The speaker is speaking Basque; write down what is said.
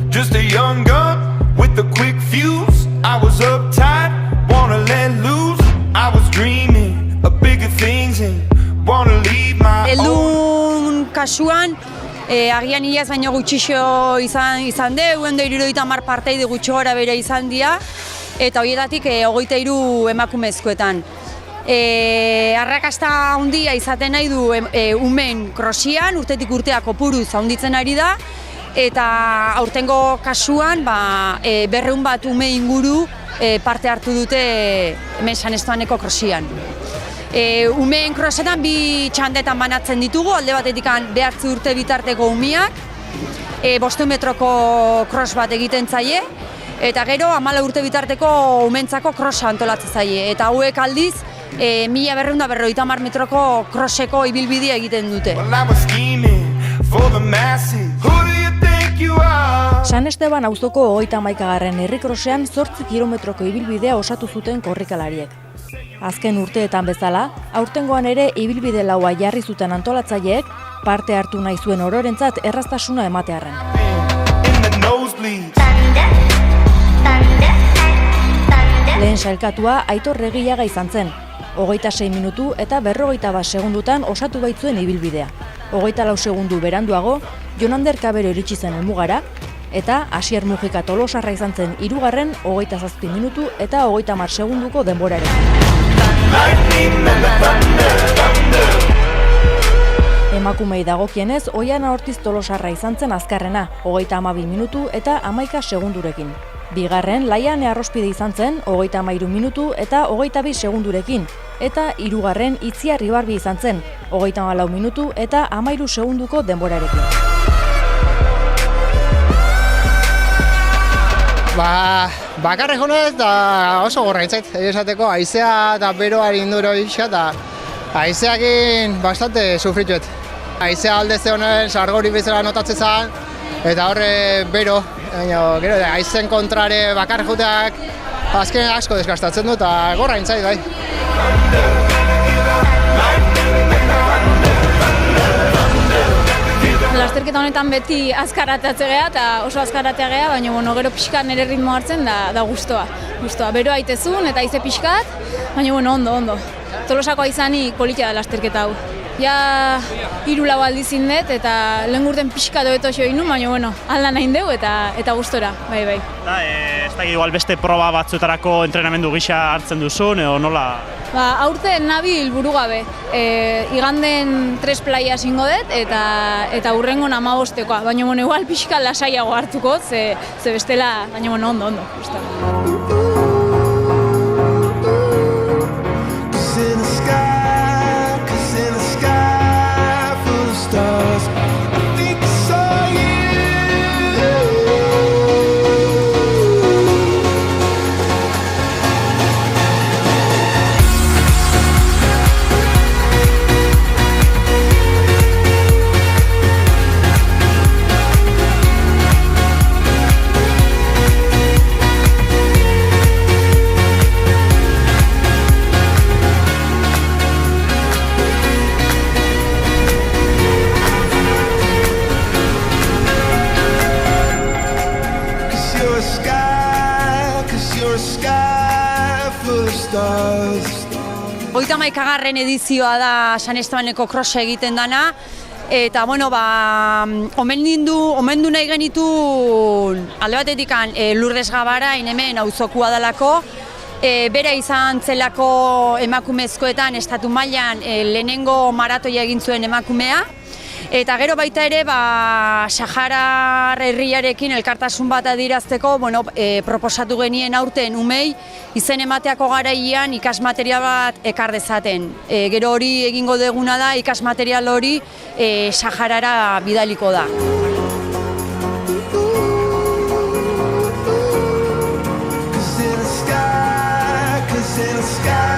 just a young gun with a quick fuse. I was uptight, wanna let loose. I was dreaming of bigger things and wanna leave my own. Heldun kasuan, agian iaz baino gutxixo izan de, 170 parteide gutxo gara bere izan dira, eta horietatik 23 emakumezkoetan. Arrakasta handia izaten nahi du umen krosian, urtetik urtea kopuruz handitzen ari da, eta aurtengo kasuan 200 bat ume inguru parte hartu dute hemen San Estebaneko krosian. Umeen krosetan 2 txandetan banatzen ditugu, alde batetik 9 urte bitarteko umiak, 500 metroko kros bat egiten zaie, eta gero 14 urte bitarteko umentzako krosa antolatzen zaie, eta hauek aldiz 1250 metroko kroseko ibilbidea egiten dute. San Esteban auzoko 31. herrikrosean 8 kilometroko ibilbidea osatu zuten korrikalariek. Azken urteetan bezala, aurtengoan ere ibilbide laua jarri zuten antolatzaileek parte hartu nahi zuen ororentzat erraztasuna ematearren. Lehen sailkatua Aitor Regillaga izan zen. 26 minutu eta 41 segundutan osatu baitzuen ibilbidea. 24 segundu beranduago, Jonander Kabero iritsi zen helmugara, eta Asier Mujika Tolosarra izan zen 3. 27 minutu eta 30 segunduko denborarekin. Emakumei dagokienez, Oiana Ortiz Tolosarra izan zen azkarrena, 32 minutu eta 11 segundurekin. Bigarren, Laiane Arrospide izan zen, 33 minutu eta 22 segundurekin. Eta 3. Itziar Ibarbi izan zen, 34 minutu eta 13 segunduko denborarekin. Bakarrik honez da oso gorraitzait, esateko haizea eta beroari induro isa, eta haizeakin bastante sufrituet. Haizea alde zehonen sargori bezala notatzen zen, eta horre bero, gero haizen kontrare bakarrik juteak azken asko deskastatzen du, eta gorraintzait bai. Lasterketa honetan beti azkaratatze gea eta oso azkaratea gea, baina gero pixkat nire ritmo hartzen da guztua. Bero aitezun eta haize pixkat, baina ondo. Tolosakoa izanik politia da lasterketa hau. Ja 3-4 aldiz indet eta lehen urten pixkat hobeto xo egin, baina alda nahi deu eta gustora, bai. Ez da igual beste proba batzuetarako entrenamendu gisa hartzen duzun, edo nola? Aurten nabil burugabe, iganden 3 playa zingo dut eta hurrengon 15-koa, baina igual pixka lasaiago hartuko, ze bestela, baina ondo. Hogeita edizioa da San Estebaneko krosa egiten dana, eta omendu nahi genitu alde batetik Lourdes Gabarain hemen auzokua dalako, bera izan zelako emakumezkoetan estatu mailan lehenengo maratoia egin zuen emakumea, eta gero baita ere Saharar herriarekin elkartasun bat adierazteko proposatu genien aurten umei izen emateako garaian ikasmaterial bat ekar dezaten. Gero hori egingo deguna da, ikasmaterial hori Saharara bidaliko da. In the sky